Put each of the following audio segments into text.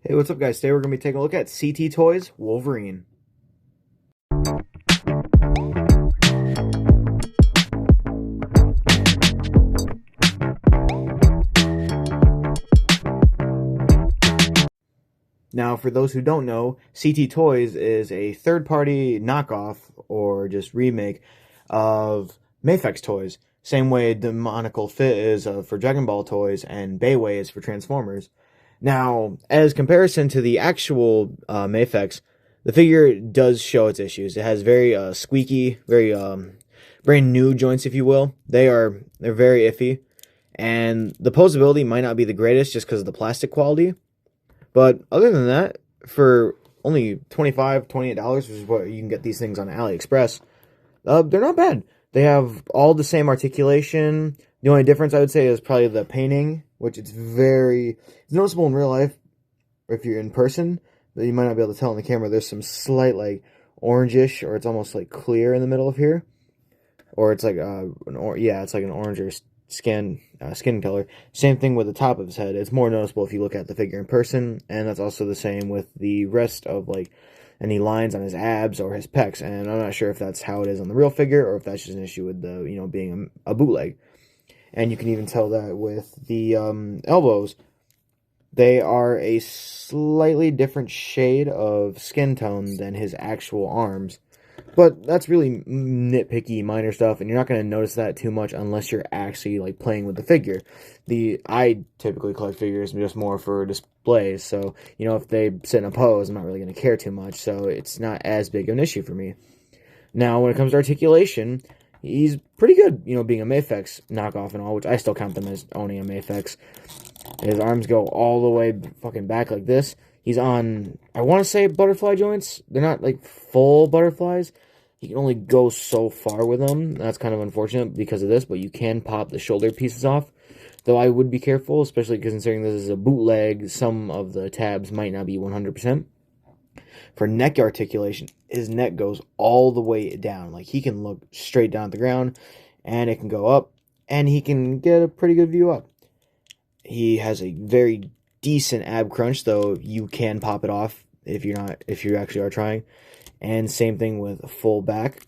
Hey, what's up, guys? Today we're going to be taking a look at CT Toys Wolverine. Now, for those who don't know, CT Toys is a third-party knockoff or just remake of Mafex toys. Same way Demonical Fit is for Dragon Ball toys and Bayway is for Transformers. Now, as comparison to the actual Mafex, the figure does show its issues. It has very squeaky, very brand new joints, if you will. They're very iffy, and the posability might not be the greatest just because of the plastic quality. But other than that, for only $28, which is what you can get these things on AliExpress, they're not bad. They have all the same articulation. The only difference I would say is probably the painting, which it's noticeable in real life. If you're in person, but you might not be able to tell on the camera. There's some slight like orangish, or it's almost like clear in the middle of here, or it's like it's like an oranger skin color. Same thing with the top of his head. It's more noticeable if you look at the figure in person, and that's also the same with the rest of like any lines on his abs or his pecs. And I'm not sure if that's how it is on the real figure or if that's just an issue with the being a bootleg. And you can even tell that with the elbows. They are a slightly different shade of skin tone than his actual arms. But that's really nitpicky, minor stuff, and you're not going to notice that too much unless you're actually like playing with the figure. I typically collect figures just more for displays, so if they sit in a pose, I'm not really going to care too much, so it's not as big of an issue for me. Now, when it comes to articulation, he's pretty good, being a Mafex knockoff and all, which I still count them as owning a Mafex. His arms go all the way fucking back like this. He's on, I want to say, butterfly joints. They're not like full butterflies. He can only go so far with them. That's kind of unfortunate because of this, but you can pop the shoulder pieces off. Though I would be careful, especially considering this is a bootleg. Some of the tabs might not be 100%. For neck articulation, his neck goes all the way down. Like, he can look straight down at the ground, and it can go up, and he can get a pretty good view up. He has a very decent ab crunch, though you can pop it off if you actually are trying. And same thing with full back.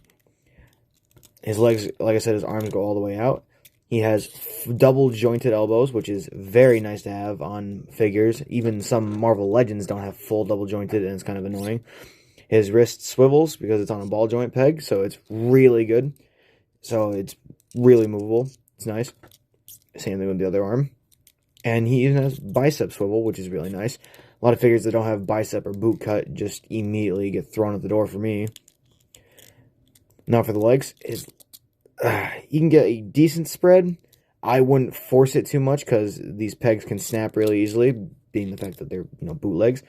His legs, like I said, his arms go all the way out. He has double jointed elbows, which is very nice to have on figures. Even some Marvel Legends don't have full double jointed, and it's kind of annoying. His wrist swivels because it's on a ball joint peg, so it's really good. So it's really movable. It's nice. Same thing with the other arm. And he even has bicep swivel, which is really nice. A lot of figures that don't have bicep or boot cut just immediately get thrown at the door for me. Now for the legs, you can get a decent spread. I wouldn't force it too much because these pegs can snap really easily, being the fact that they're bootlegs.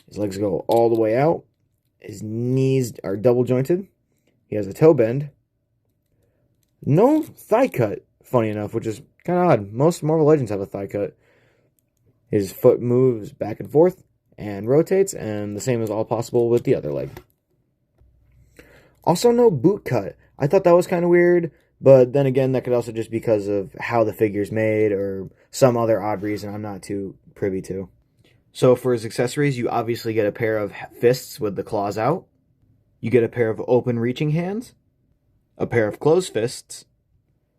His legs go all the way out. His knees are double jointed. He has a toe bend. No thigh cut, funny enough, which is kind of odd. Most Marvel Legends have a thigh cut. His foot moves back and forth and rotates, and the same is all possible with the other leg. Also, no boot cut. I thought that was kind of weird, but then again, that could also just be because of how the figure's made or some other odd reason I'm not too privy to. So for his accessories, you obviously get a pair of fists with the claws out. You get a pair of open reaching hands. A pair of closed fists.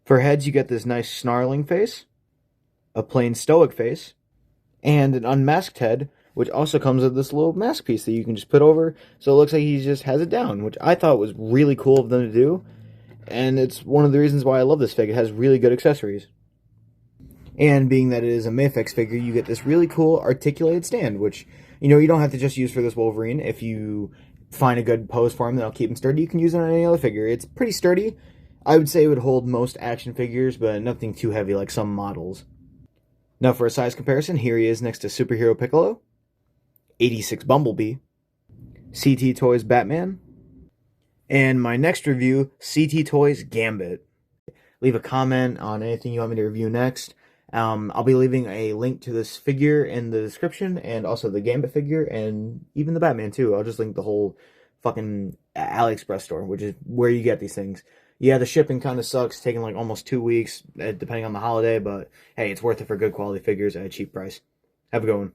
For heads, you get this nice snarling face. A plain stoic face. And an unmasked head, which also comes with this little mask piece that you can just put over, so it looks like he just has it down, which I thought was really cool of them to do, and it's one of the reasons why I love this figure. It has really good accessories. And being that it is a Mafex figure, you get this really cool articulated stand, which, you don't have to just use for this Wolverine. If you find a good pose for him that'll keep him sturdy, you can use it on any other figure. It's pretty sturdy. I would say it would hold most action figures, but nothing too heavy like some models. Now for a size comparison, here he is next to Superhero Piccolo, 86 Bumblebee, CT Toys Batman, and my next review, CT Toys Gambit. Leave a comment on anything you want me to review next. I'll be leaving a link to this figure in the description, and also the Gambit figure, and even the Batman too. I'll just link the whole fucking AliExpress store, which is where you get these things. Yeah, the shipping kind of sucks, taking like almost 2 weeks, depending on the holiday, but hey, it's worth it for good quality figures at a cheap price. Have a good one.